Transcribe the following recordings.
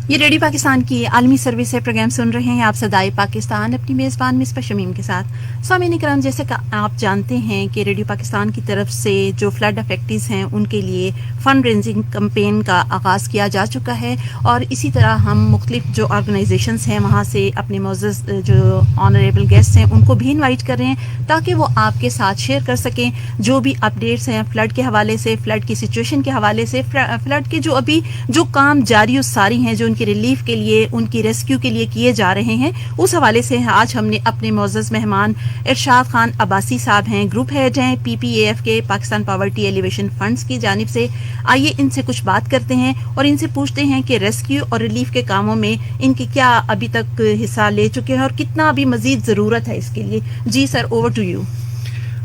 یہ ریڈیو پاکستان کی عالمی سروس ہے، پروگرام سن رہے ہیں آپ صدائے پاکستان اپنی میزبان مصباح شمیم کے ساتھ۔ سامعین کرام، جیسے کہ آپ جانتے ہیں کہ ریڈیو پاکستان کی طرف سے جو فلڈ افیکٹیز ہیں ان کے لیے فنڈ ریزنگ کمپین کا آغاز کیا جا چکا ہے، اور اسی طرح ہم مختلف جو آرگنائزیشنز ہیں وہاں سے اپنے معزز جو آنریبل گیسٹ ہیں ان کو بھی انوائٹ کر رہے ہیں تاکہ وہ آپ کے ساتھ شیئر کر سکیں جو بھی اپڈیٹس ہیں فلڈ کے حوالے سے، فلڈ کی سچویشن کے حوالے سے، فلڈ کے جو ابھی جو کام جاری و ساری ہیں جو ان کی ریلیف کے لیے، ان کی ریسکیو کے لیے کیے جا رہے ہیں، اس حوالے سے آج ہم نے اپنے معزز مہمان ارشاد خان عباسی صاحب ہیں، گروپ ہیڈ ہیں PPAF کے پاکستان پاورٹی ایلیویشن فنڈز کی جانب سے۔ آئیے ان سے کچھ بات کرتے ہیں اور ان سے پوچھتے ہیں کہ ریسکیو اور ریلیف کے کاموں میں ان کی کیا ابھی تک حصہ لے چکے ہیں اور کتنا ابھی مزید ضرورت ہے اس کے لیے۔ جی سر، اوور ٹو یو۔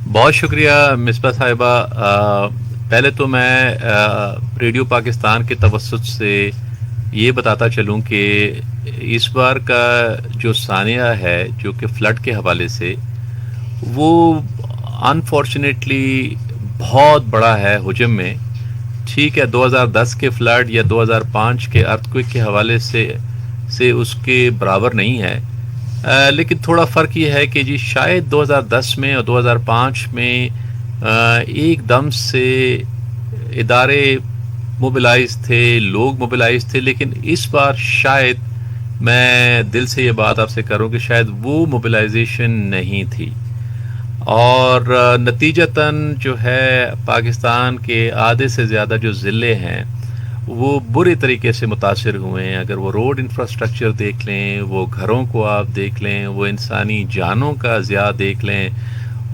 بہت شکریہ مصباح صاحبہ۔ پہلے تو میں ریڈیو پاکستان کے توسط سے یہ بتاتا چلوں کہ اس بار کا جو سانحہ ہے جو کہ فلڈ کے حوالے سے، وہ انفارچونیٹلی بہت بڑا ہے حجم میں۔ ٹھیک ہے، 2010 کے فلڈ یا 2005 کے ارتھ کوئک کے حوالے سے اس کے برابر نہیں ہے، لیکن تھوڑا فرق یہ ہے کہ جی شاید 2010 میں اور 2005 میں ایک دم سے ادارے موبلائز تھے، لوگ موبلائز تھے، لیکن اس بار شاید میں دل سے یہ بات آپ سے کروں کہ شاید وہ موبلائزیشن نہیں تھی، اور نتیجتاً جو ہے پاکستان کے آدھے سے زیادہ جو ضلع ہیں وہ برے طریقے سے متاثر ہوئے ہیں۔ اگر وہ روڈ انفراسٹرکچر دیکھ لیں، وہ گھروں کو آپ دیکھ لیں، وہ انسانی جانوں کا ضیاع دیکھ لیں،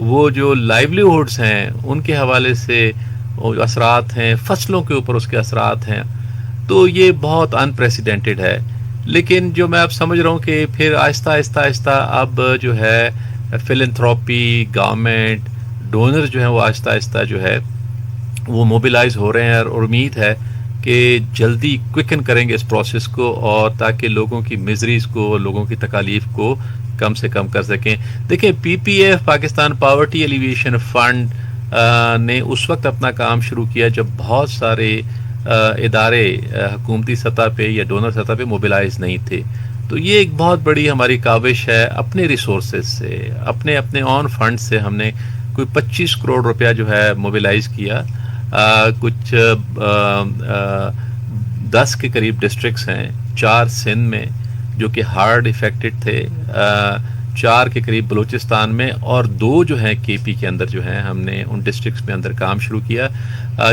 وہ جو لائیولیہوڈز ہیں ان کے حوالے سے جو اثرات ہیں، فصلوں کے اوپر اس کے اثرات ہیں، تو یہ بہت انپریسیڈنٹڈ ہے۔ لیکن جو میں اب سمجھ رہا ہوں کہ پھر آہستہ آہستہ اب جو ہے فلنتھراپی، گورنمنٹ، ڈونر جو ہیں وہ آہستہ آہستہ جو ہے وہ موبلائز ہو رہے ہیں، اور امید ہے کہ جلدی کوئکن کریں گے اس پروسیس کو، اور تاکہ لوگوں کی مزریز کو، لوگوں کی تکالیف کو کم سے کم کر سکیں۔ دیکھیں PPAF Pakistan poverty alleviation fund نے اس وقت اپنا کام شروع کیا جب بہت سارے ادارے حکومتی سطح پہ یا ڈونر سطح پہ موبلائز نہیں تھے، تو یہ ایک بہت بڑی ہماری کاوش ہے۔ اپنے ریسورسز سے، اپنے آن فنڈ سے ہم نے کوئی 25 کروڑ روپیہ جو ہے موبلائز کیا۔ کچھ 10 کے قریب ڈسٹرکٹس ہیں، 4 سندھ میں جو کہ ہارڈ افیکٹڈ تھے، 4 کے قریب بلوچستان میں، اور 2 جو ہیں KP کے اندر جو ہیں ہم نے ان ڈسٹرکٹس میں اندر کام شروع کیا،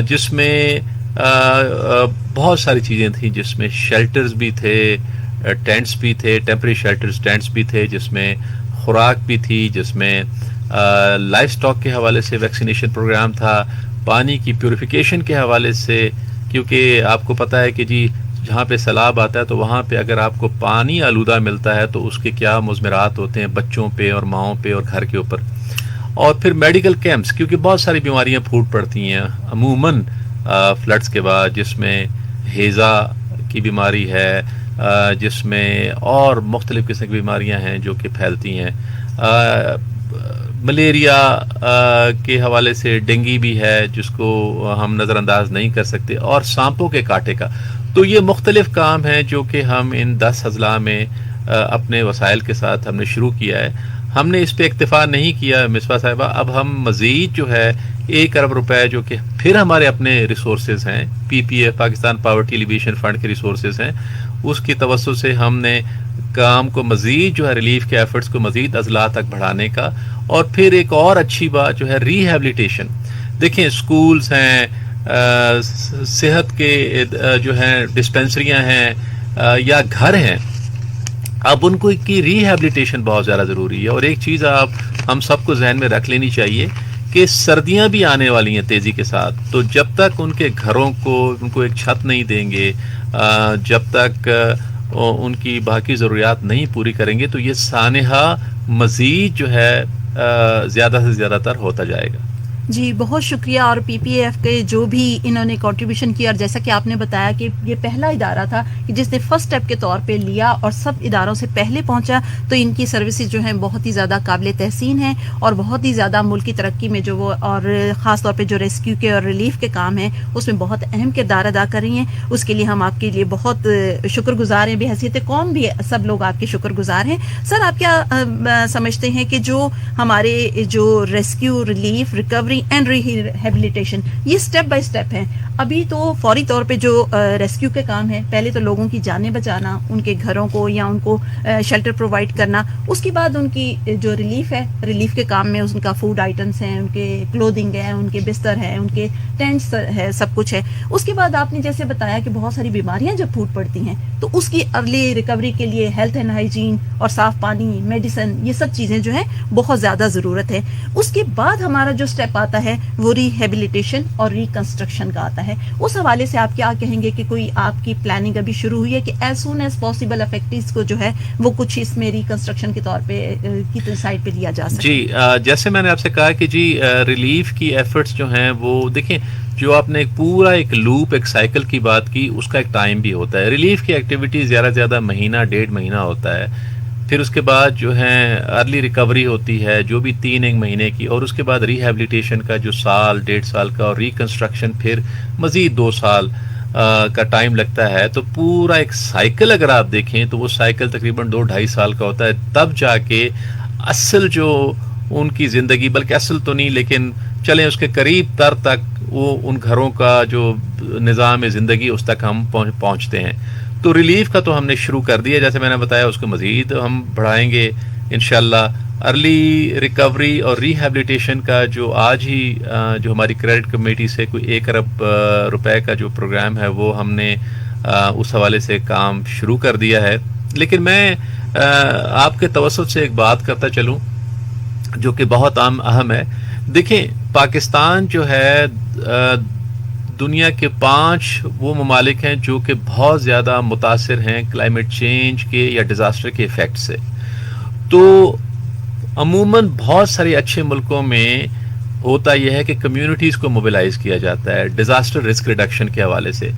جس میں بہت ساری چیزیں تھیں، جس میں شیلٹرز بھی تھے، ٹینٹس بھی تھے، ٹیمپرری شیلٹرز، ٹینٹس بھی تھے، جس میں خوراک بھی تھی، جس میں لائف سٹاک کے حوالے سے ویکسینیشن پروگرام تھا، پانی کی پیوریفیکیشن کے حوالے سے، کیونکہ آپ کو پتہ ہے کہ جی جہاں پہ سیلاب آتا ہے تو وہاں پہ اگر آپ کو پانی آلودہ ملتا ہے تو اس کے کیا مضمرات ہوتے ہیں بچوں پہ اور ماؤں پہ اور گھر کے اوپر۔ اور پھر میڈیکل کیمپس، کیونکہ بہت ساری بیماریاں پھوٹ پڑتی ہیں عموماً فلڈس کے بعد، جس میں ہیضہ کی بیماری ہے، جس میں اور مختلف قسم کی بیماریاں ہیں جو کہ پھیلتی ہیں، ملیریا کے حوالے سے ڈینگی بھی ہے جس کو ہم نظر انداز نہیں کر سکتے، اور سانپوں کے کاٹے کا۔ تو یہ مختلف کام ہیں جو کہ ہم ان 10 اضلاع میں اپنے وسائل کے ساتھ ہم نے شروع کیا ہے۔ ہم نے اس پہ اکتفا نہیں کیا مصباح صاحبہ، اب ہم مزید جو ہے 1 ارب روپے جو کہ پھر ہمارے اپنے ریسورسز ہیں، PPAF Pakistan poverty alleviation fund کے ریسورسز ہیں، اس کی توسط سے ہم نے کام کو مزید جو ہے ریلیف کے ایفرٹس کو مزید اضلاع تک بڑھانے کا۔ اور پھر ایک اور اچھی بات جو ہے ریہیبلیٹیشن۔ دیکھیں اسکولز ہیں، صحت کے جو ہیں ڈسپینسریاں ہیں یا گھر ہیں، اب ان کو کی ریہیبلیٹیشن بہت زیادہ ضروری ہے۔ اور ایک چیز آپ ہم سب کو ذہن میں رکھ لینی چاہیے کہ سردیاں بھی آنے والی ہیں تیزی کے ساتھ، تو جب تک ان کے گھروں کو ان کو ایک چھت نہیں دیں گے، جب تک ان کی باقی ضروریات نہیں پوری کریں گے، تو یہ سانحہ مزید جو ہے زیادہ سے زیادہ تر ہوتا جائے گا۔ جی بہت شکریہ. اور پی پی ایف کے جو بھی انہوں نے کنٹریبیوشن کیا، اور جیسا کہ آپ نے بتایا کہ یہ پہلا ادارہ تھا کہ جس نے فرسٹ اسٹیپ کے طور پہ لیا اور سب اداروں سے پہلے پہنچا، تو ان کی سروسز جو ہیں بہت ہی زیادہ قابل تحسین ہیں اور بہت ہی زیادہ ملک کی ترقی میں جو وہ، اور خاص طور پہ جو ریسکیو کے اور ریلیف کے کام ہیں اس میں بہت اہم کردار ادا کر رہی ہیں. اس کے لیے ہم آپ کے لیے بہت شکر گزار ہیں، بحیثیت قوم بھی سب لوگ آپ کے شکر گزار ہیں. سر آپ کیا سمجھتے ہیں کہ جو ہمارے جو rescue, relief, recovery and rehabilitation, یہ سٹیپ بائی سٹیپ ہیں. ابھی تو فوری طور پہ جو ریسکیو کے کام ہے، پہلے تو لوگوں کی جانیں بچانا، ان کے گھروں کو یا ان کو شیلٹر پرووائڈ کرنا. اس کے بعد ان کی جو ریلیف ہے، ریلیف کے کام میں ان کا فوڈ آئٹمس ہیں، ان کے کلودنگ ہے، ان کے بستر ہیں، ان کے ٹینٹس ہے، سب کچھ ہے. اس کے بعد آپ نے جیسے بتایا کہ بہت ساری بیماریاں جب پھوٹ پڑتی ہیں تو اس کی ارلی ریکوری کے لیے ہیلتھ اینڈ ہائیجین اور صاف پانی، میڈیسن، یہ سب چیزیں جو ہیں بہت زیادہ ضرورت ہے. اس کے بعد ہمارا جو سٹیپ آتا ہے وہ ریہیبلیٹیشن اور ریکنسٹرکشن کا آتا ہے. اس حوالے سے آپ کیا کہیں گے کہ کوئی آپ کی پلاننگ ابھی شروع ہوئی ہے کہ as soon as possible affectees کو جو ہے وہ کچھ اس میں ریکنسٹرکشن کے طور پہ کی سائڈ پہ لیا جا سکے؟ جی جیسے میں نے آپ سے کہا کہ جی ریلیف کی ایفرٹس جو ہیں وہ دیکھیں، جو آپ نے پورا ایک لوپ، ایک سائیکل کی بات کی، اس کا ایک ٹائم بھی ہوتا ہے. ریلیف کی ایکٹیویٹی زیادہ سے زیادہ مہینہ، 1.5 مہینہ ہوتا ہے. پھر اس کے بعد جو ہے ارلی ریکوری ہوتی ہے جو بھی 3 مہینے کی، اور اس کے بعد ریہیبلیٹیشن کا جو 1.5 سال کا، اور ریکنسٹرکشن پھر مزید 2 سال کا ٹائم لگتا ہے. تو پورا ایک سائیکل اگر آپ دیکھیں تو وہ سائیکل تقریباً 2-2.5 سال کا ہوتا ہے. تب جا کے اصل جو ان کی زندگی، بلکہ اصل تو نہیں لیکن چلیں اس کے قریب تر تک، وہ ان گھروں کا جو نظام زندگی اس تک ہم پہنچتے ہیں. تو ریلیف کا تو ہم نے شروع کر دیا، جیسے میں نے بتایا، اس کو مزید ہم بڑھائیں گے انشاءاللہ. ارلی ریکوری اور ریہیبلیٹیشن کا جو آج ہی جو ہماری کریڈٹ کمیٹی سے کوئی 1 ارب روپے کا جو پروگرام ہے وہ ہم نے اس حوالے سے کام شروع کر دیا ہے. لیکن میں آپ کے توسط سے ایک بات کرتا چلوں جو کہ بہت اہم ہے. دیکھیں، پاکستان جو ہے دنیا کے 5 وہ ممالک ہیں جو کہ بہت زیادہ متاثر ہیں کلائمیٹ چینج کے یا ڈیزاسٹر کے ایفیکٹ سے. تو عموماً بہت سارے اچھے ملکوں میں ہوتا یہ ہے کہ کمیونٹیز کو موبلائز کیا جاتا ہے ڈیزاسٹر رسک ریڈکشن کے حوالے سے.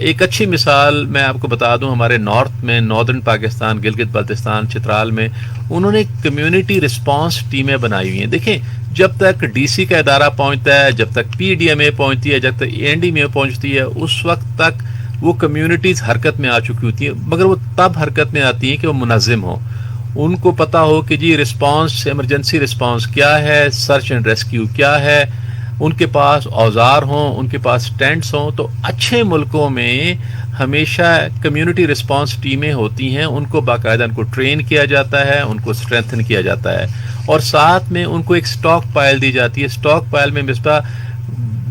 ایک اچھی مثال میں آپ کو بتا دوں، ہمارے نارتھ میں، ناردرن پاکستان، گلگت بلتستان، چترال میں انہوں نے کمیونٹی رسپانس ٹیمیں بنائی ہوئی ہیں. دیکھیں، جب تک ڈی سی کا ادارہ پہنچتا ہے، جب تک پی ڈی ایم اے پہنچتی ہے، جب تک این ڈی ایم اے پہنچتی ہے، اس وقت تک وہ کمیونٹیز حرکت میں آ چکی ہوتی ہیں. مگر وہ تب حرکت میں آتی ہیں کہ وہ منظم ہوں، ان کو پتا ہو کہ جی رسپانس، ایمرجنسی رسپانس کیا ہے، سرچ اینڈ ریسکیو کیا ہے، ان کے پاس اوزار ہوں، ان کے پاس ٹینٹس ہوں. تو اچھے ملکوں میں ہمیشہ کمیونٹی رسپانس ٹیمیں ہوتی ہیں، ان کو باقاعدہ ان کو ٹرین کیا جاتا ہے، ان کو اسٹرینتھن کیا جاتا ہے، اور ساتھ میں ان کو ایک سٹاک پائل دی جاتی ہے. سٹاک پائل میں مصباح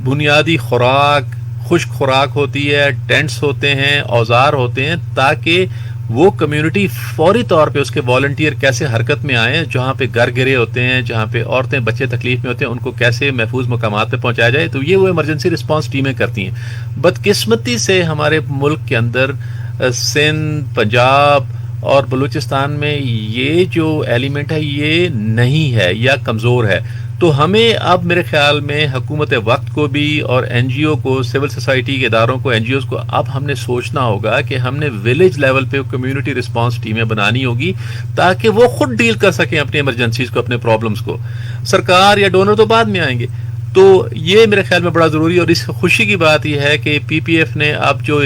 بنیادی خوراک، خشک خوراک ہوتی ہے، ٹینٹس ہوتے ہیں، اوزار ہوتے ہیں، تاکہ وہ کمیونٹی فوری طور پہ اس کے والنٹیئر کیسے حرکت میں آئیں، جہاں پہ گھر گرے ہوتے ہیں، جہاں پہ عورتیں بچے تکلیف میں ہوتے ہیں، ان کو کیسے محفوظ مقامات پہ پہنچایا جائے. تو یہ وہ ایمرجنسی رسپانس ٹیمیں کرتی ہیں. بدقسمتی سے ہمارے ملک کے اندر سندھ، پنجاب اور بلوچستان میں یہ جو ایلیمنٹ ہے یہ نہیں ہے یا کمزور ہے. تو ہمیں اب میرے خیال میں حکومت وقت کو بھی اور این جی او کو، سول سوسائٹی کے اداروں کو، این جی اوز کو اب ہم نے سوچنا ہوگا کہ ہم نے ولیج لیول پہ کمیونٹی رسپانس ٹیمیں بنانی ہوگی تاکہ وہ خود ڈیل کر سکیں اپنی ایمرجنسیز کو، اپنے پرابلمس کو. سرکار یا ڈونر تو بعد میں آئیں گے. تو یہ میرے خیال میں بڑا ضروری ہے. اور اس خوشی کی بات یہ ہے کہ پی پی ایف نے اب جو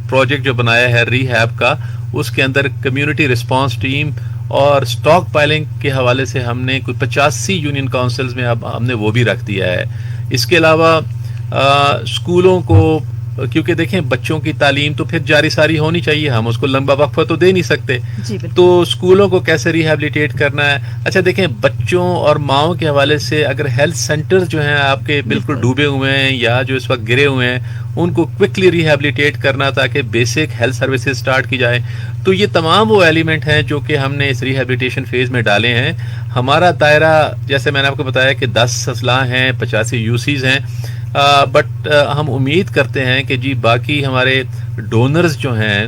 پروجیکٹ جو بنایا ہے ریہیب کا، اس کے اندر کمیونٹی رسپانس ٹیم اور سٹاک پائلنگ کے حوالے سے ہم نے کوئی 85 یونین کونسلز میں اب ہم نے وہ بھی رکھ دیا ہے. اس کے علاوہ اسکولوں کو، کیونکہ دیکھیں بچوں کی تعلیم تو پھر جاری ساری ہونی چاہیے، ہم اس کو لمبا وقفہ تو دے نہیں سکتے. تو اسکولوں کو کیسے ریہیبلیٹیٹ کرنا ہے. اچھا دیکھیں، بچوں اور ماؤں کے حوالے سے اگر ہیلتھ سینٹر جو ہیں آپ کے بالکل ڈوبے ہوئے ہیں یا جو اس وقت گرے ہوئے ہیں، ان کو کوئکلی ریہیبلیٹیٹ کرنا تاکہ بیسک ہیلتھ سروسز سٹارٹ کی جائے. تو یہ تمام وہ ایلیمنٹ ہیں جو کہ ہم نے اس ریہیبلیٹیشن فیز میں ڈالے ہیں. ہمارا دائرہ جیسے میں نے آپ کو بتایا کہ 10 اضلاع ہیں، 85 یو سیز ہیں، بٹ ہم امید کرتے ہیں کہ جی باقی ہمارے ڈونرز جو ہیں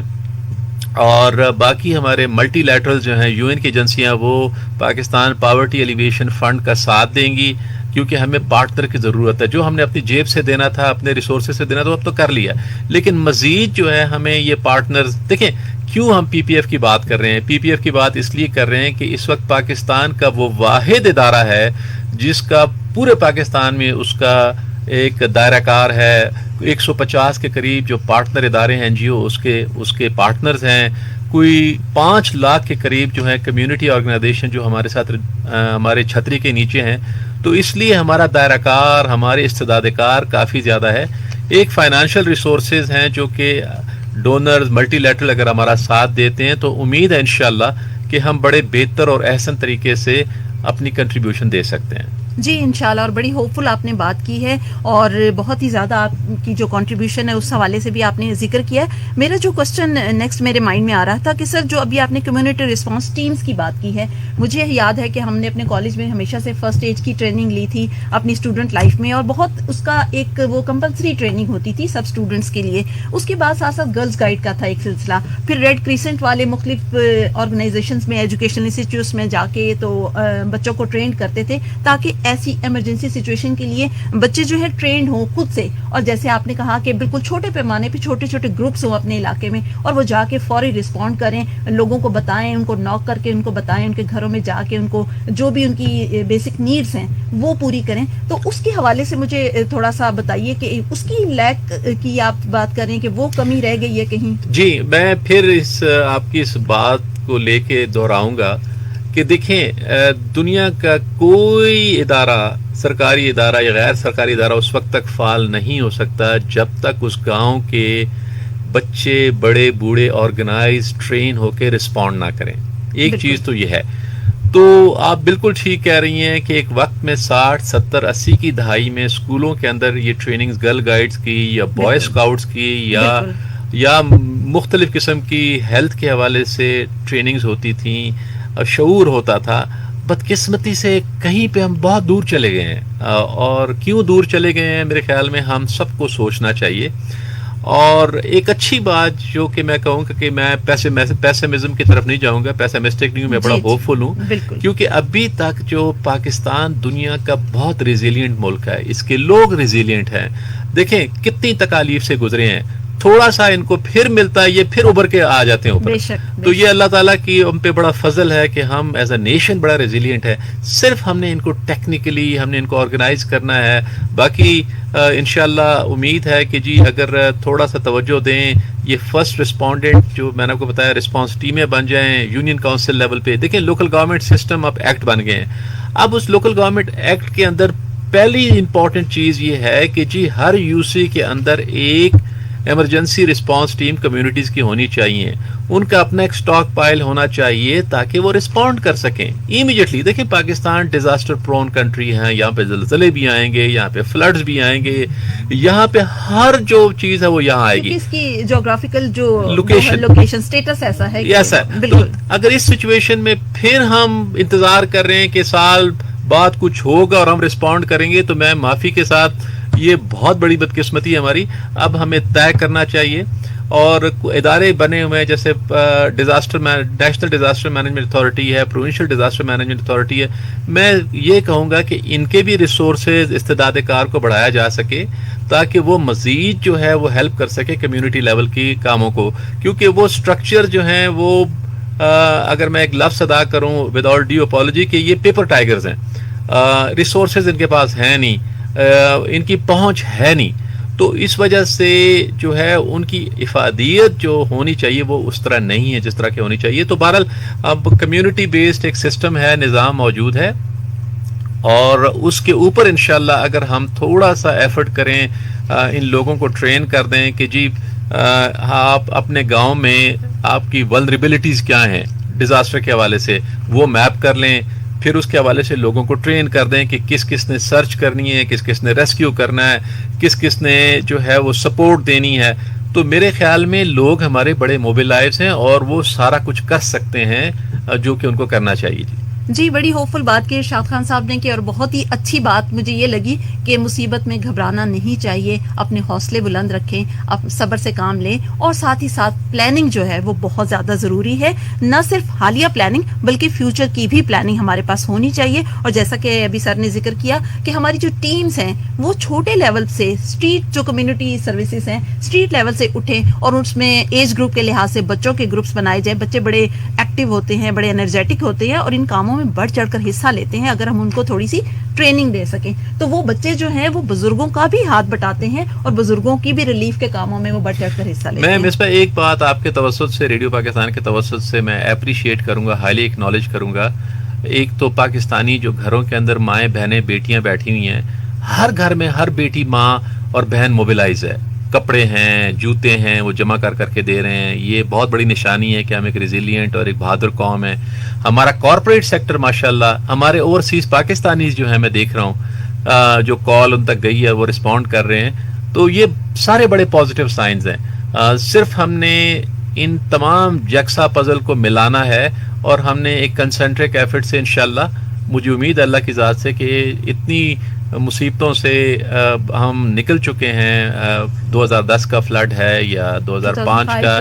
اور باقی ہمارے ملٹی لیٹرل جو ہیں، یو این کی ایجنسیاں، وہ پاکستان پاورٹی ایلیویشن فنڈ کا ساتھ دیں گی کیونکہ ہمیں پارٹنر کی ضرورت ہے. جو ہم نے اپنی جیب سے دینا تھا, اپنے ریسورسز سے دینا تھا, وہ اب تو کر لیا, لیکن مزید جو ہے ہمیں یہ پارٹنرز دیکھیں. کیوں ہم پی پی ایف کی بات کر رہے ہیں؟ پی پی ایف کی بات اس لیے کر رہے ہیں کہ اس وقت پاکستان کا وہ واحد ادارہ ہے جس کا پورے پاکستان میں اس کا ایک دائرہ کار ہے. 150 کے قریب جو پارٹنر ادارے ہیں, این جی او, اس کے پارٹنرز ہیں. کوئی 5 لاکھ کے قریب جو ہیں کمیونٹی آرگنائزیشن جو ہمارے ساتھ ہمارے چھتری کے نیچے ہیں. تو اس لیے ہمارا دائرہ کار, ہمارے استعداد کار کافی زیادہ ہے. ایک فائنانشیل ریسورسز ہیں جو کہ ڈونرز, ملٹی لیٹرل اگر ہمارا ساتھ دیتے ہیں تو امید ہے انشاءاللہ کہ ہم بڑے بہتر اور احسن طریقے سے اپنی کنٹریبیوشن دے سکتے ہیں. جی انشاءاللہ, اور بڑی ہوپ فل آپ نے بات کی ہے, اور بہت ہی زیادہ آپ کی جو کنٹریبیوشن ہے اس حوالے سے بھی آپ نے ذکر کیا ہے. میرا جو کوسچن نیکسٹ میرے مائنڈ میں آ رہا تھا کہ سر جو ابھی آپ نے کمیونٹی رسپانس ٹیمز کی بات کی ہے, مجھے یاد ہے کہ ہم نے اپنے کالج میں ہمیشہ سے فرسٹ ایج کی ٹریننگ لی تھی اپنی اسٹوڈنٹ لائف میں, اور بہت اس کا ایک وہ کمپلسری ٹریننگ ہوتی تھی سب اسٹوڈنٹس کے لیے. اس کے بعد ساتھ ساتھ گرلز گائیڈ کا تھا ایک سلسلہ, پھر ریڈ کریسنٹ والے مختلف آرگنائزیشنز میں, ایجوکیشنل انسٹیٹیوٹس میں جا کے تو بچوں کو ٹرین کرتے تھے تاکہ ایسی ایمرجنسی سچویشن کے لیے بچے جو ہے ٹرینڈ ہوں خود سے. اور جیسے آپ نے کہا کہ بالکل چھوٹے پیمانے پہ چھوٹے چھوٹے گروپس ہوں اپنے علاقے میں, اور وہ جا کے فوری رسپونڈ کریں, لوگوں کو بتائیں, ان کو ناک کر کے ان کو بتائیں, ان کے گھروں میں جا کے ان کو جو بھی ان کی بیسک نیڈس ہیں وہ پوری کریں. تو اس کے حوالے سے مجھے تھوڑا سا بتائیے کہ اس کی لیک کی آپ بات کریں کہ وہ کمی رہ گئی ہے کہیں. جی, میں پھر آپ کی اس بات کو لے کے دہراؤں گا کہ دیکھیں, دنیا کا کوئی ادارہ, سرکاری ادارہ یا غیر سرکاری ادارہ اس وقت تک فعال نہیں ہو سکتا جب تک اس گاؤں کے بچے, بڑے بوڑھے آرگنائز ٹرین ہو کے رسپونڈ نہ کریں. ایک چیز تو یہ ہے. تو آپ بالکل ٹھیک کہہ رہی ہیں کہ ایک وقت میں 60, 70, 80 کی دہائی میں اسکولوں کے اندر یہ ٹریننگز گرل گائیڈز کی یا بوائے اسکاؤٹس کی یا مختلف قسم کی ہیلتھ کے حوالے سے ٹریننگز ہوتی تھیں, شعور ہوتا تھا. بدقسمتی سے کہیں پہ ہم بہت دور چلے گئے ہیں, اور کیوں دور چلے گئے ہیں میرے خیال میں ہم سب کو سوچنا چاہیے. اور ایک اچھی بات جو کہ میں کہوں کہ میں پیسمزم کی طرف نہیں جاؤں گا, پیسمسٹک نہیں ہوں, میں بڑا ہوپ فل ہوں, کیونکہ ابھی تک جو پاکستان دنیا کا بہت ریزیلینٹ ملک ہے, اس کے لوگ ریزیلینٹ ہیں. دیکھیں کتنی تکالیف سے گزرے ہیں, تھوڑا سا ان کو پھر ملتا ہے, یہ پھر ابھر کے آ جاتے ہیں اوپر. تو یہ اللہ تعالیٰ کی ہم پہ بڑا فضل ہے کہ ہم ایز اے نیشن بڑا ریزیلینٹ ہے. صرف ہم نے ان کو ٹیکنیکلی ہم نے ان کو آرگنائز کرنا ہے. باقی انشاءاللہ امید ہے کہ جی اگر تھوڑا سا توجہ دیں, یہ فرسٹ رسپونڈنٹ جو میں نے آپ کو بتایا رسپانس ٹیمیں بن جائیں یونین کاؤنسل لیول پہ. دیکھیں لوکل گورنمنٹ سسٹم اب ایکٹ بن گئے ہیں. اب اس لوکل گورنمنٹ ایکٹ کے اندر پہلی امپورٹنٹ چیز یہ ہے کہ جی ہر یو سی کے اندر ایک ایمرجنسی رسپانس ٹیم کمیونٹیز کی ہونی چاہیے. ان کا اپنا ایک سٹاک پائل ہونا چاہیے تاکہ وہ رسپونڈ کر سکیں امیڈیٹلی. دیکھیں پاکستان ڈیزاسٹر پرون کنٹری ہے, یہاں پہ زلزلے بھی آئیں گے, یہاں پہ فلڈز بھی آئیں گے, یہاں پہ ہر جو چیز ہے وہ یہاں آئے گی. اس کی جیوگرافیکل جو لوکیشن سٹیٹس ایسا ہے, ایسا بالکل. اگر اس سچویشن میں پھر ہم انتظار کر رہے ہیں کہ سال بعد کچھ ہوگا اور ہم رسپونڈ کریں گے, تو میں معافی کے ساتھ یہ بہت بڑی بدقسمتی ہے ہماری. اب ہمیں طے کرنا چاہیے, اور ادارے بنے ہوئے ہیں جیسے نیشنل ڈیزاسٹر مینجمنٹ اتھارٹی ہے, پروونشل ڈیزاسٹر مینجمنٹ اتھارٹی ہے. میں یہ کہوں گا کہ ان کے بھی ریسورسز استعداد کار کو بڑھایا جا سکے تاکہ وہ مزید جو ہے وہ ہیلپ کر سکے کمیونٹی لیول کی کاموں کو. کیونکہ وہ سٹرکچر جو ہیں وہ اگر میں ایک لفظ ادا کروں وداؤٹ ڈیو اپالوجی کہ یہ پیپر ٹائیگرز ہیں, ریسورسز ان کے پاس ہیں نہیں, ان کی پہنچ ہے نہیں. تو اس وجہ سے جو ہے ان کی افادیت جو ہونی چاہیے وہ اس طرح نہیں ہے جس طرح کی ہونی چاہیے. تو بہرحال اب کمیونٹی بیسڈ ایک سسٹم ہے, نظام موجود ہے, اور اس کے اوپر انشاءاللہ اگر ہم تھوڑا سا ایفرٹ کریں, ان لوگوں کو ٹرین کر دیں کہ جی آپ اپنے گاؤں میں آپ کی ولنریبلٹیز کیا ہیں ڈیزاسٹر کے حوالے سے وہ میپ کر لیں, پھر اس کے حوالے سے لوگوں کو ٹرین کر دیں کہ کس کس نے سرچ کرنی ہے, کس کس نے ریسکیو کرنا ہے, کس کس نے جو ہے وہ سپورٹ دینی ہے. تو میرے خیال میں لوگ ہمارے بڑے موبلائز ہیں اور وہ سارا کچھ کر سکتے ہیں جو کہ ان کو کرنا چاہیے. جی بڑی ہوپفل بات کی ارشاد خان صاحب نے کی، اور بہت ہی اچھی بات مجھے یہ لگی کہ مصیبت میں گھبرانا نہیں چاہیے، اپنے حوصلے بلند رکھیں، صبر سے کام لیں، اور ساتھ ہی ساتھ پلاننگ جو ہے وہ بہت زیادہ ضروری ہے، نہ صرف حالیہ پلاننگ بلکہ فیوچر کی بھی پلاننگ ہمارے پاس ہونی چاہیے. اور جیسا کہ ابھی سر نے ذکر کیا کہ ہماری جو ٹیمز ہیں وہ چھوٹے لیول سے، اسٹریٹ جو کمیونٹی سروسز ہیں اسٹریٹ لیول سے اٹھیں، اور اس میں ایج گروپ کے لحاظ سے بچوں کے گروپس بنائے جائیں. بچے بڑے ایکٹیو ہوتے ہیں، بڑے انرجیٹک ہوتے ہیں، اور ان کاموں میں بڑھ چڑھ کر حصہ لیتے ہیں. اگر ہم ان کو تھوڑی سی ٹریننگ دے سکیں تو وہ بچے جو ہیں وہ بزرگوں کا بھی ہاتھ بٹاتے ہیں، اور بزرگوں کی بھی ریلیف کے کاموں میں وہ بڑھ چڑھ کر حصہ لیتے ہیں. میں اس پہ ایک بات آپ کے توسط سے، ریڈیو پاکستان کے توسط سے میں اپریشیٹ کروں گا، ہائیلی ایکنالج کروں گا. ایک تو پاکستانی جو گھروں کے اندر مائیں بہنیں بیٹیاں بیٹھی ہوئی ہیں، ہر گھر میں ہر بیٹی ماں اور بہن موبیلائز ہے، کپڑے ہیں، جوتے ہیں، وہ جمع کر کر کے دے رہے ہیں. یہ بہت بڑی نشانی ہے کہ ہم ایک ریزیلینٹ اور ایک بہادر قوم ہے. ہمارا کارپوریٹ سیکٹر ماشاءاللہ، ہمارے اوورسیز پاکستانیز جو ہیں میں دیکھ رہا ہوں جو کال ان تک گئی ہے وہ رسپونڈ کر رہے ہیں. تو یہ سارے بڑے پازیٹیو سائنز ہیں. صرف ہم نے ان تمام یکساں پزل کو ملانا ہے، اور ہم نے ایک کنسنٹرک ایفرٹ سے انشاءاللہ، مجھے امید ہے اللہ کی ذات سے کہ اتنی مصیبتوں سے ہم نکل چکے ہیں. 2010 کا فلڈ ہے یا 2005 کا،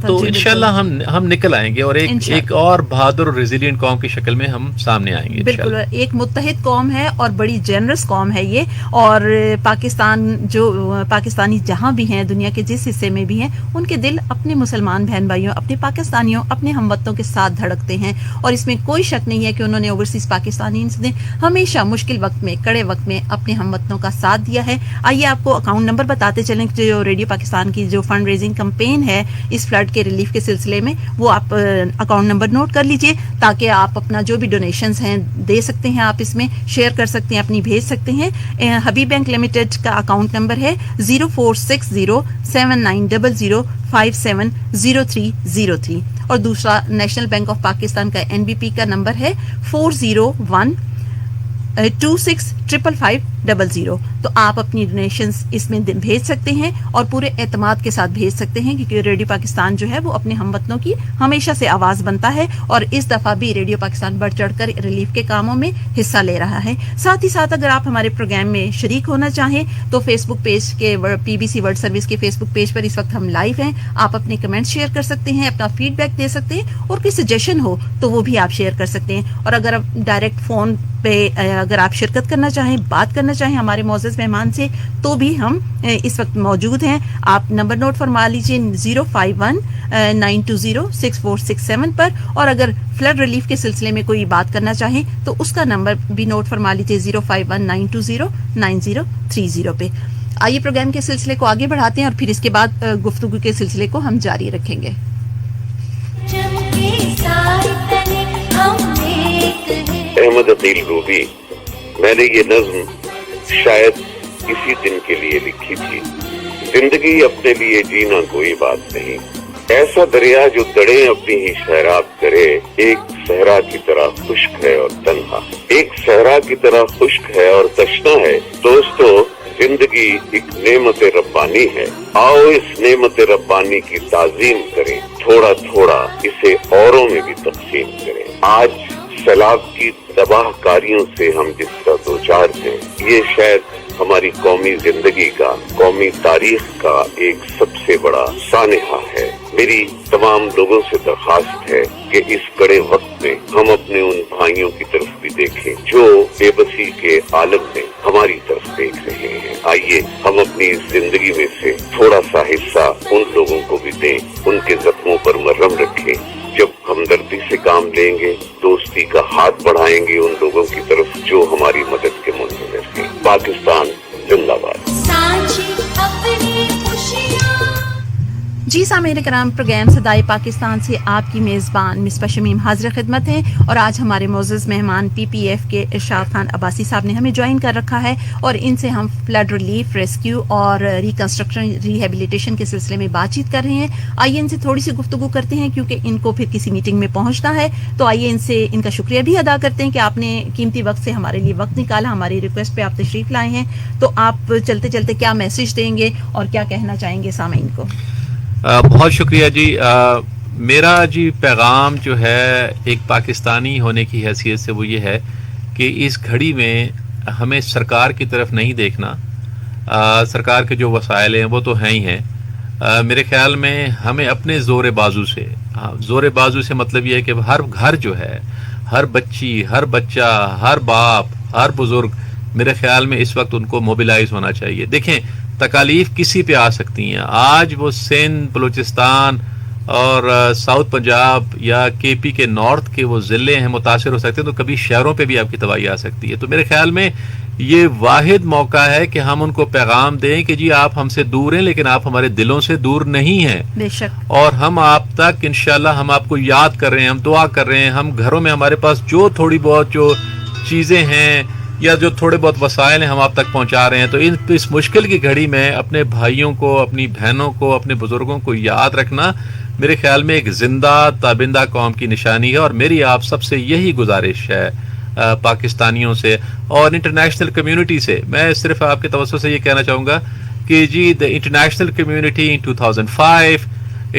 تو انشاءاللہ ہم نکل آئیں گے، اور ایک اور بہادر اور ریزیلینٹ قوم کی شکل میں ہم سامنے آئیں گے. بالکل ایک متحد قوم ہے اور بڑی جنرس قوم ہے یہ. اور پاکستانی جہاں بھی ہیں، دنیا کے جس حصے میں بھی ہیں، ان کے دل اپنے مسلمان بہن بھائیوں، اپنے پاکستانیوں، اپنے ہم وطنوں کے ساتھ دھڑکتے ہیں. اور اس میں کوئی شک نہیں ہے کہ انہوں نے اوورسیز پاکستانی نے ہمیشہ مشکل وقت میں، کڑے وقت میں اپنے ہم وطنوں کا ساتھ دیا ہے. آئیے آپ کو اکاؤنٹ نمبر بتاتے چلیں، جو ریڈیو پاکستان کی جو فنڈ ریزنگ کمپین ہے اس فلڈ کے ریلیف کے سلسلے میں، وہ آپ اکاؤنٹ نمبر نوٹ کر لیجئے، تاکہ آپ اپنا جو بھی ڈونیشنز ہیں دے سکتے ہیں، آپ اس میں شیئر کر سکتے ہیں، اپنی بھیج سکتے ہیں. حبیب بینک لمیٹڈ کا اکاؤنٹ نمبر ہے 04607900570303، اور دوسرا نیشنل بینک آف پاکستان کا NBP کا نمبر ہے 4012655500. تو آپ اپنی ڈونیشنز اس میں بھیج سکتے ہیں، اور پورے اعتماد کے ساتھ بھیج سکتے ہیں، کیونکہ ریڈیو پاکستان جو ہے وہ اپنے ہم وطنوں کی ہمیشہ سے آواز بنتا ہے، اور اس دفعہ بھی ریڈیو پاکستان بڑھ چڑھ کر ریلیف کے کاموں میں حصہ لے رہا ہے. ساتھ ہی ساتھ اگر آپ ہمارے پروگرام میں شریک ہونا چاہیں تو فیس بک پیج کے PBC ورلڈ سروس کے فیس بک پیج پر اس وقت ہم لائیو ہیں. آپ اپنے کمنٹ شیئر کر سکتے ہیں، اپنا فیڈ بیک دے سکتے ہیں، اور کوئی سجیشن ہو تو وہ بھی آپ شیئر کر سکتے ہیں. اور اگر آپ ڈائریکٹ فون پہ اگر آپ شرکت کرنا چاہیں، بات کرنا چاہیں ہمارے معزز مہمان سے، تو بھی ہم اس وقت موجود ہیں. آپ نمبر نوٹ فرما لیجیے 051-920-6467 پر. اور اگر فلڈ ریلیف کے سلسلے میں کوئی بات کرنا چاہیں تو اس کا نمبر بھی نوٹ فرما لیجیے 051-920-9030 پہ. آئیے پروگرام کے سلسلے کو آگے بڑھاتے ہیں، اور پھر اس کے بعد گفتگو کے سلسلے کو ہم جاری رکھیں گے. احمد عقیل روبی، میں نے یہ نظم شاید اسی دن کے لیے لکھی تھی. زندگی اپنے لیے جینا کوئی بات نہیں، ایسا دریا جو دڑے اپنی ہی شہراب کرے، ایک صحرا کی طرح خشک ہے اور تنہا، ایک صحرا کی طرح خشک ہے اور تشنا ہے. دوستو، زندگی ایک نعمت ربانی ہے، آؤ اس نعمت ربانی کی تعظیم کریں، تھوڑا تھوڑا اسے اوروں میں بھی تقسیم کریں. آج سیلاب کی تباہ کاریوں سے ہم جس کا دوچار ہیں، یہ شاید ہماری قومی زندگی کا، قومی تاریخ کا ایک سب سے بڑا سانحہ ہے. میری تمام لوگوں سے درخواست ہے کہ اس کڑے وقت میں ہم اپنے ان بھائیوں کی طرف بھی دیکھیں جو بے بسی کے عالم میں ہماری طرف دیکھ رہے ہیں. آئیے ہم اپنی اس زندگی میں سے تھوڑا سا حصہ ان لوگوں کو بھی دیں، ان کے زخموں پر مرہم رکھیں. جب ہمدردی سے کام لیں گے، دوستی کا ہاتھ بڑھائیں گے ان لوگوں کی طرف جو ہماری مدد کے منتظر ہیں. پاکستان زندہ باد. جی سامعین کرام، پروگرام صدائے پاکستان سے آپ کی میزبان مصباح شمیم حاضر خدمت ہیں، اور آج ہمارے معزز مہمان PPF کے ارشاد خان عباسی صاحب نے ہمیں جوائن کر رکھا ہے، اور ان سے ہم فلڈ ریلیف، ریسکیو اور ریکنسٹرکشن ریہیبلیٹیشن کے سلسلے میں بات چیت کر رہے ہیں. آئیے ان سے تھوڑی سی گفتگو کرتے ہیں، کیونکہ ان کو پھر کسی میٹنگ میں پہنچنا ہے. تو آئیے ان سے ان کا شکریہ بھی ادا کرتے ہیں کہ آپ نے قیمتی وقت سے ہمارے لیے وقت نکالا، ہماری ریکویسٹ پہ آپ تشریف لائے ہیں. تو آپ چلتے چلتے کیا میسج دیں گے اور کیا کہنا چاہیں گے سامعین کو؟ بہت شکریہ جی. میرا جی پیغام جو ہے ایک پاکستانی ہونے کی حیثیت سے وہ یہ ہے کہ اس گھڑی میں ہمیں سرکار کی طرف نہیں دیکھنا. سرکار کے جو وسائل ہیں وہ تو ہیں ہی ہیں. میرے خیال میں ہمیں اپنے زور بازو سے مطلب یہ ہے کہ ہر گھر جو ہے، ہر بچی، ہر بچہ، ہر باپ، ہر بزرگ، میرے خیال میں اس وقت ان کو موبیلائز ہونا چاہیے. دیکھیں تکالیف کسی پہ آ سکتی ہیں. آج وہ سندھ، بلوچستان اور ساؤتھ پنجاب یا کے پی کے نارتھ کے وہ ضلع ہیں متاثر ہو سکتے ہیں، تو کبھی شہروں پہ بھی آپ کی تباہی آ سکتی ہے. تو میرے خیال میں یہ واحد موقع ہے کہ ہم ان کو پیغام دیں کہ جی آپ ہم سے دور ہیں لیکن آپ ہمارے دلوں سے دور نہیں ہیں. بے شک. اور ہم آپ تک انشاءاللہ ہم آپ کو یاد کر رہے ہیں، ہم دعا کر رہے ہیں. ہم گھروں میں ہمارے پاس جو تھوڑی بہت جو چیزیں ہیں یا جو تھوڑے بہت وسائل ہیں ہم آپ تک پہنچا رہے ہیں. تو اس مشکل کی گھڑی میں اپنے بھائیوں کو، اپنی بہنوں کو، اپنے بزرگوں کو یاد رکھنا میرے خیال میں ایک زندہ تابندہ قوم کی نشانی ہے. اور میری آپ سب سے یہی گزارش ہے، پاکستانیوں سے اور انٹرنیشنل کمیونٹی سے. میں صرف آپ کے توسط سے یہ کہنا چاہوں گا کہ جی the international community in 2005,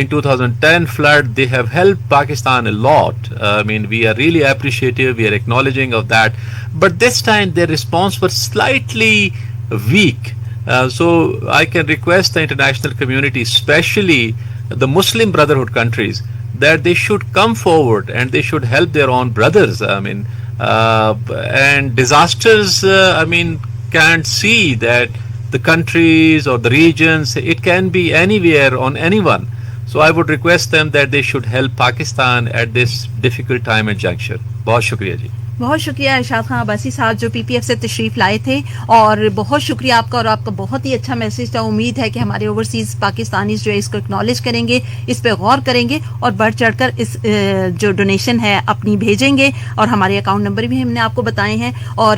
in 2010 flood, they have helped Pakistan a lot. I mean, we are really appreciative, we are acknowledging of that. But this time their response was slightly weak. So I can request the international community, especially the Muslim Brotherhood countries, that they should come forward and they should help their own brothers. I mean, and disasters, I mean, can't see that the countries or the regions, it can be anywhere on anyone. So I would request them that they should help Pakistan at this difficult time and juncture. بہت شکریہ جی. بہت شکریہ ارشاد خان عباسی صاحب جو پی P F سے تشریف لائے تھے، اور بہت شکریہ آپ کا، اور آپ کا بہت ہی اچھا میسج تھا. امید ہے کہ ہمارے اوورسیز پاکستانیز جو ہے اس کو اکنالج کریں گے، اس پہ غور کریں گے اور بڑھ چڑھ کر اس جو ڈونیشن ہے اپنی بھیجیں گے. اور ہمارے اکاؤنٹ نمبر بھی ہم نے آپ کو بتائے ہیں. اور